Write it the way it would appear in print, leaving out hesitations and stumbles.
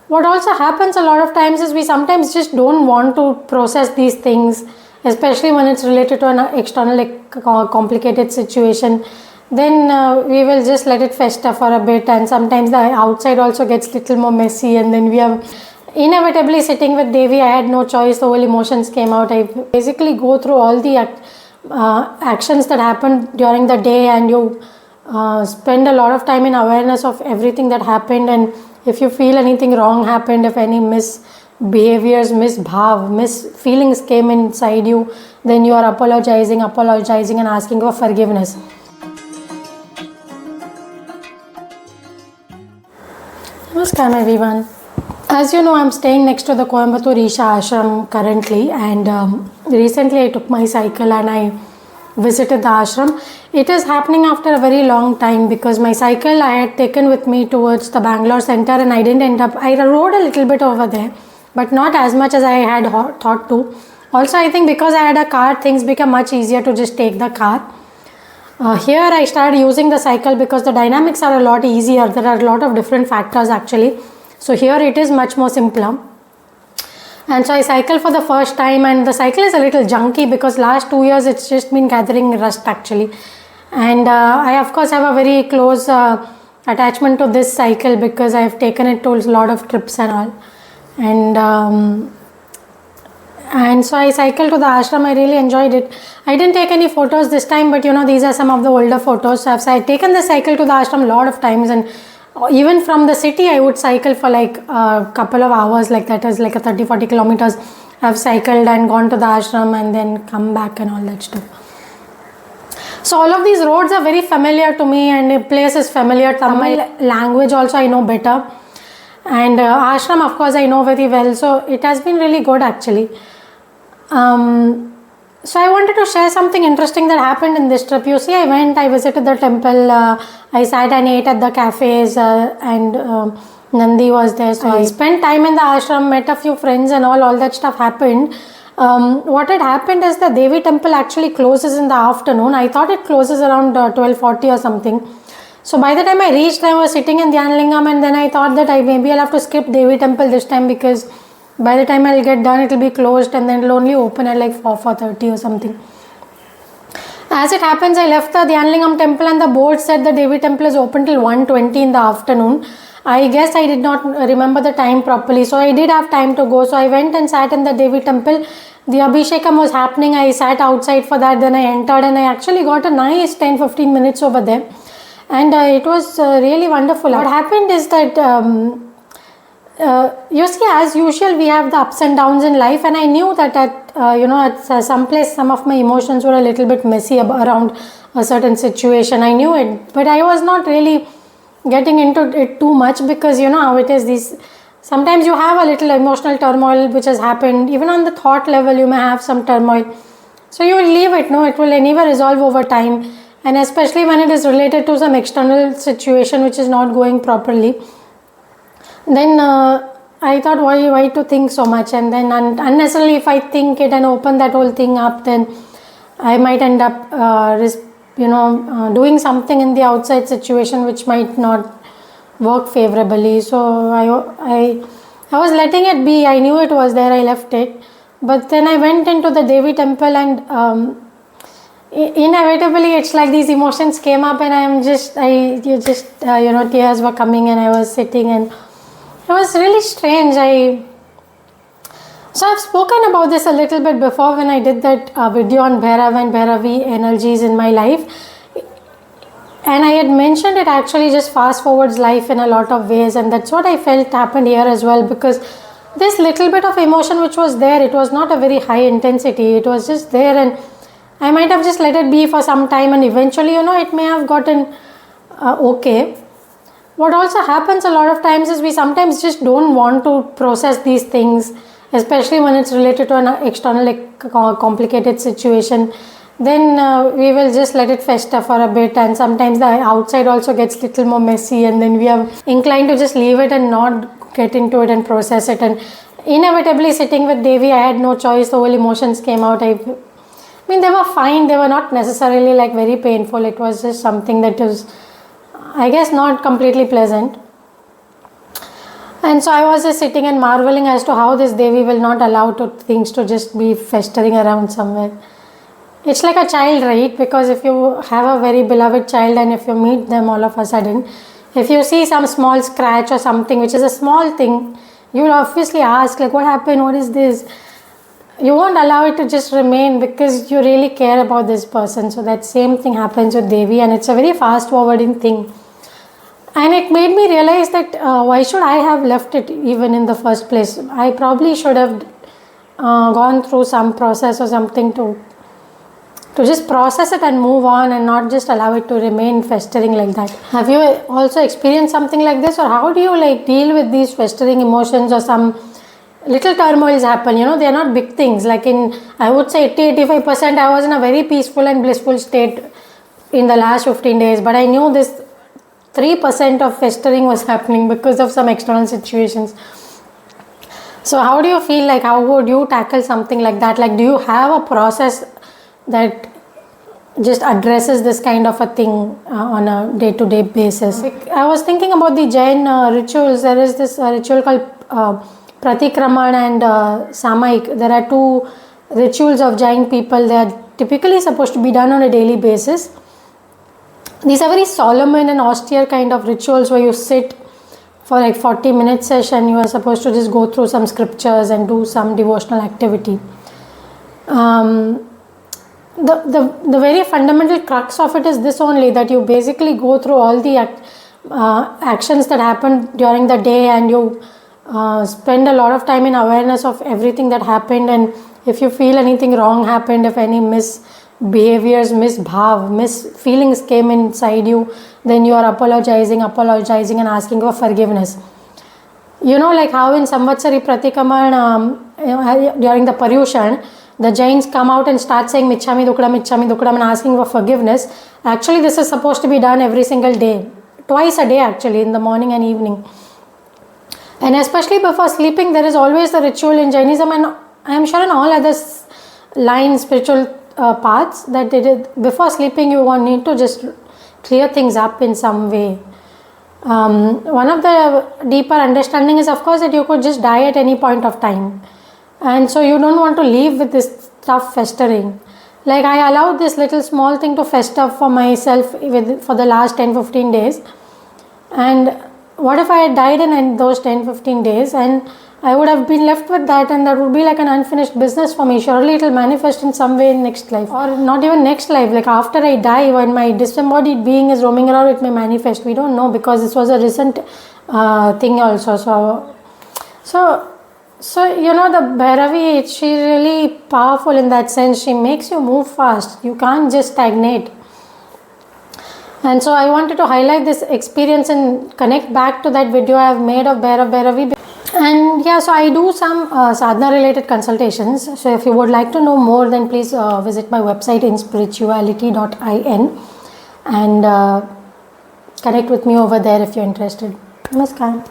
What also happens a lot of times is we sometimes just don't want to process these things, especially when it's related to an external complicated situation. Then we will just let it fester for a bit, and sometimes the outside also gets little more messy, and then we are inevitably sitting with Devi. I had no choice, the whole emotions came out. I basically go through all the actions that happened during the day, and you spend a lot of time in awareness of everything that happened. And if you feel anything wrong happened, if any misbehaviors, feelings came inside you, then you are apologizing and asking for forgiveness. Namaskar everyone. As you know, I'm staying next to the Coimbatore Isha ashram currently, and recently I took my cycle and I visited the ashram. It is happening after a very long time because my cycle I had taken with me towards the Bangalore center, and I didn't end up, I rode a little bit over there, but not as much as I had thought to. Also, I think because I had a car, things become much easier to just take the car. Here I started using the cycle because the dynamics are a lot easier. There are a lot of different factors actually. So here it is much more simpler. And so I cycle for the first time, and the cycle is a little junky because last 2 years it's just been gathering rust actually. And I of course have a very close attachment to this cycle because I have taken it to a lot of trips and all. And so I cycled to the ashram. I really enjoyed it. I didn't take any photos this time, but these are some of the older photos. So I've taken the cycle to the ashram a lot of times, and even from the city I would cycle for like a couple of hours, like that is like a 30-40 kilometers. I've cycled and gone to the ashram and then come back and all that stuff. So all of these roads are very familiar to me, and the place is familiar. Tamil language also I know better, and ashram of course I know very well, so it has been really good actually. So I wanted to share something interesting that happened in this trip. You see, I visited the temple, I sat and ate at the cafes, and Nandi was there. So I spent time in the ashram, met a few friends and all that stuff happened. What had happened is the Devi temple actually closes in the afternoon. I thought it closes around 12:40 or something. So by the time I reached, I was sitting in Dhyanlingam, and then I thought that maybe I'll have to skip Devi temple this time because by the time I'll get done, it will be closed, and then it'll only open at like 4:30 or something. As it happens, I left the Dhyanlingam temple and the board said the Devi temple is open till 1:20 in the afternoon. I guess I did not remember the time properly, so I did have time to go. So I went and sat in the Devi temple. The Abhishekam was happening. I sat outside for that. Then I entered, and I actually got a nice 10-15 minutes over there, and it was really wonderful. What happened is that you see, as usual, we have the ups and downs in life, and I knew that at some place some of my emotions were a little bit messy around a certain situation. I knew it, but I was not really getting into it too much because how it is. Sometimes you have a little emotional turmoil which has happened. Even on the thought level, you may have some turmoil. So you will leave it. No, it will anyway resolve over time, and especially when it is related to some external situation which is not going properly. Then I thought, why to think so much, and then unnecessarily if I think it and open that whole thing up, then I might end up doing something in the outside situation which might not work favorably. So I was letting it be. I knew it was there. I left it, but then I went into the Devi temple, and inevitably it's like these emotions came up, and tears were coming, and I was sitting, and it was really strange. So I've spoken about this a little bit before when I did that video on Bhairav and Bhairavi energies in my life, and I had mentioned it actually just fast forwards life in a lot of ways, and that's what I felt happened here as well, because this little bit of emotion which was there, it was not a very high intensity, it was just there, and I might have just let it be for some time, and eventually it may have gotten okay. What also happens a lot of times is we sometimes just don't want to process these things, especially when it's related to an external complicated situation. Then we will just let it fester for a bit, and sometimes the outside also gets little more messy, and then we are inclined to just leave it and not get into it and process it. And inevitably sitting with Devi, I had no choice. The whole emotions came out. I mean, they were fine. They were not necessarily like very painful. It was just something that was, I guess, not completely pleasant. And so I was just sitting and marveling as to how this Devi will not allow things to just be festering around somewhere. It's like a child, right? Because if you have a very beloved child and if you meet them all of a sudden, if you see some small scratch or something, which is a small thing, you will obviously ask, like, what happened? What is this? You won't allow it to just remain because you really care about this person. So that same thing happens with Devi, and it's a very fast forwarding thing. And it made me realize that why should I have left it even in the first place? I probably should have gone through some process or something to just process it and move on, and not just allow it to remain festering like that. Have you also experienced something like this, or how do you like deal with these festering emotions, or some little turmoils happen? You know, they are not big things. Like I would say 80-85% I was in a very peaceful and blissful state in the last 15 days, but I knew this 3% of festering was happening because of some external situations. So how do you feel? Like, how would you tackle something like that? Like, do you have a process that just addresses this kind of a thing on a day-to-day basis? Like, I was thinking about the Jain rituals. There is this ritual called pratikraman and samayik. There are two rituals of Jain people. They are typically supposed to be done on a daily basis. These are very solemn and austere kind of rituals where you sit for like 40-minute session. You are supposed to just go through some scriptures and do some devotional activity. The very fundamental crux of it is this only, that you basically go through all the actions that happened during the day, and you spend a lot of time in awareness of everything that happened. And if you feel anything wrong happened, if any misbehaviors, feelings came inside you, then you are apologizing and asking for forgiveness. You know, like how in Samvatsari Pratikaman, during the Paryushan, the Jains come out and start saying Michchami Dukadam and asking for forgiveness. Actually, this is supposed to be done every single day, twice a day actually, in the morning and evening. And especially before sleeping, there is always the ritual in Jainism, and I am sure in all other spiritual paths, that before sleeping you need to just clear things up in some way. One of the deeper understanding is, of course, that you could just die at any point of time, and so you don't want to leave with this stuff festering. Like, I allowed this little small thing to fester for myself for the last 10-15 days, and what if I had died in those 10-15 days, and I would have been left with that, and that would be like an unfinished business for me. Surely it will manifest in some way in next life, or not even next life, like after I die, when my disembodied being is roaming around, it may manifest. We don't know, because this was a recent thing also. So you know, the Bhairavi, she's really powerful in that sense. She makes you move fast. You can't just stagnate. And so I wanted to highlight this experience and connect back to that video I have made of Bhairavi. And yeah, so I do some sadhana related consultations. So if you would like to know more, then please visit my website inspirituality.in and connect with me over there if you're interested. Namaskar.